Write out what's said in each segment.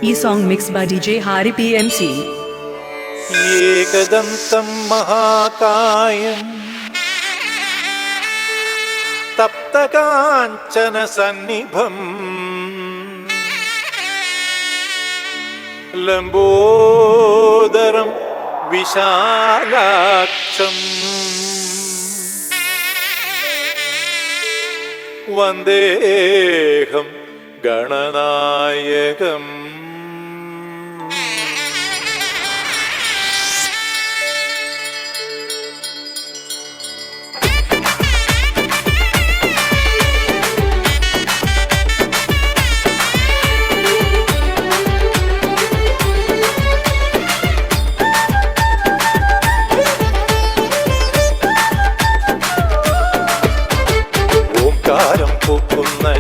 E-song mixed by DJ Hari PMC. ഏകദന്തം മഹാകായം തപ്തകാഞ്ചന സന്നിഭം ലംബോദരം വിശാലാക്ഷം വന്ദേഹം ഗണനായകം.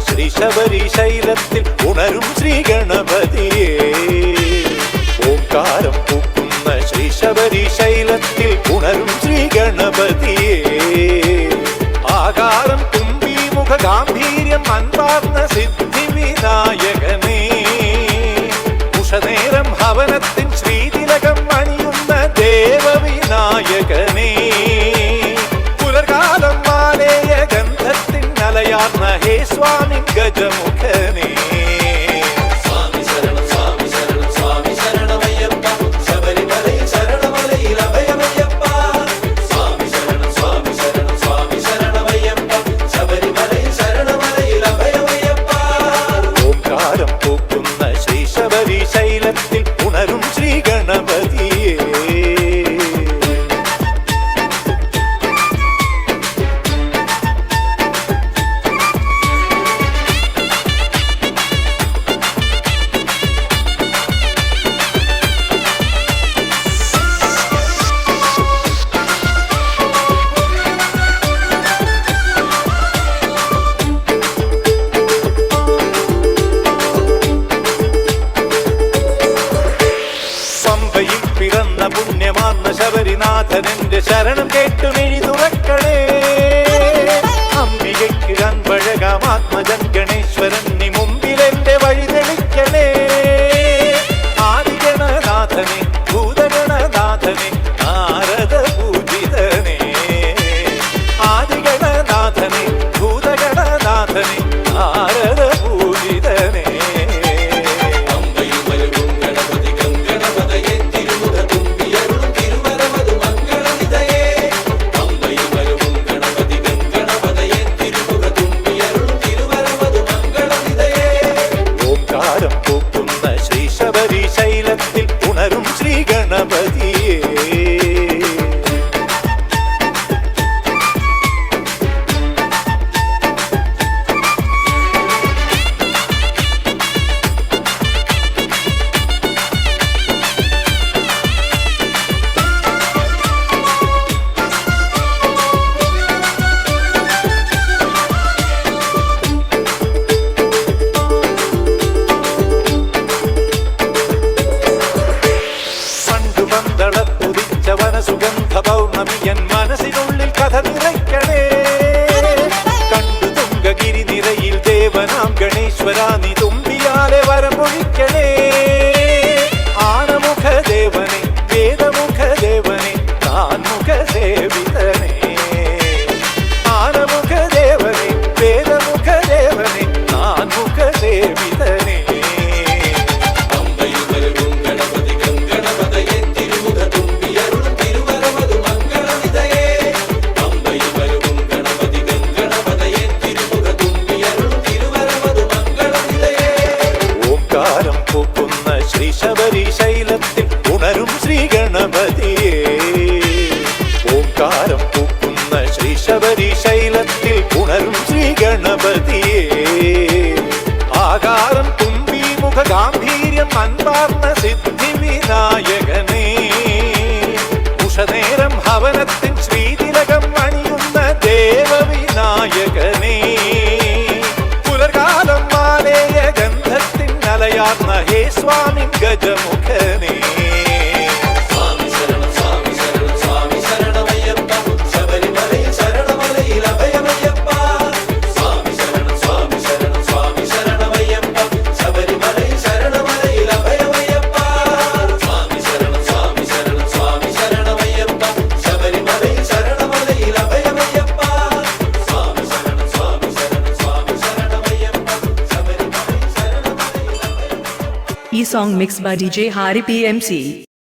Sreesabari ശൈലത്തിൽ ഉണരും ശ്രീ ഗണപതിയേ. ഓംകാരം പൂക്കുന്ന ശ്രീശബരി ശൈലത്തിൽ ഉണരും ശ്രീ ഗണപതിയേ. ആകാരം തുമ്പി മുഖ ഗാംഭീര്യം അൻപാർന്ന സിദ്ധി വിനായകനേ. ഉഷനേരം ഹവനത്തിൻ ശ്രീതിലകം അണിയുന്ന ദേവവിനായകനേ. പുലർകാലം മാലേയ ഗന്ധത്തിൻ അലയാർന്ന ഹേ സ്വാമി ഗജമുഖനേ. സ്വാമി ശരണം സ്വാമി ശരണം സ്വാമി ശരണമയ്യപ്പ. ശബരിമലയിൽ ശരണമലയിൽ അഭയമയ്യപ്പ. സ്വാമി ശരണം സ്വാമി ശരണം സ്വാമി ശരണമയ്യപ്പ. ശബരിമലയിൽ ശരണമലയിൽ അഭയമയ്യപ്പ. ഓംകാരം പൂക്കുന്ന ശ്രീശബരി ശൈലത്തിൽ ഉണരും ശ്രീ ഗണപതിയേ. പിറന്ന പുണ്യമാർന്ന ശബരിനാഥനെന്റെ ശരണം കേട്ടു മിഴി തുറക്കണേ. അംബികയ്ക്ക് അൻപഴകാമാത്മജൻ ഗണേശ്വരൻ നീ മുമ്പിലെന്റെ വഴി തെളിക്കണേ. ആദിഗണനാഥനെ ഭൂതഗണനാഥനെ നാരദ പൂജിതനേ. ആദിഗണനാഥനെ ഭൂതഗണനാഥനെ നാരദ പൂജിതനേ. ശ്രീശബരി ശൈലത്തിൽ ഉണരും ശ്രീ ഗണപതിയേ. സുഗന്ധ പൗർണമിയൻ മനസ്സിനുള്ളിൽ കഥ നിറയ്ക്കണേ. കണ്ടു തുങ്കഗിരി നിരയിൽ ദേവനാം ഗണേശ്വരാ നീ തുമ്പിയാലെ വരമൊഴിക്കണേ. ആനമുഖ ദേവനെ വേദമുഖ ദേവനെ താൻമുഖ സേവിതനേ. ആനമുഖ ദേവനെ വേദമുഖ ദേവനെ താൻമുഖ സേവിതനേ. ശ്രീശബരി ശൈലത്തിൽ ഉണരും ശ്രീ ഗണപതിയേ. ഓംകാരം പൂക്കുന്ന ശ്രീശബരി ശൈലത്തിൽ ഉണരും ശ്രീ ഗണപതിയേ. ആകാരം തുമ്പി മുഖ ഗാംഭീര്യം അൻപാർന്ന സിദ്ധി വിനായകനേ. ഉഷനേരം ഹവനത്തിൻ ശ്രീതിലകം അണിയുന്ന ദേവവിനായകനേ. പുലർകാലം മാലേയ ഗന്ധത്തിൻ അലയാർന്ന ഹേ സ്വാമി ഗജമുഖനേ. സ്വാമി ശരണം സ്വാമി ശരണം സ്വാമി ശരണമയ്യപ്പ. ശബരിമലയിൽ ശരണമലയിൽ അഭയമയ്യപ്പ. സ്വാമി ശരണം സ്വാമി ശരണം E song mixed by DJ Hari PMC.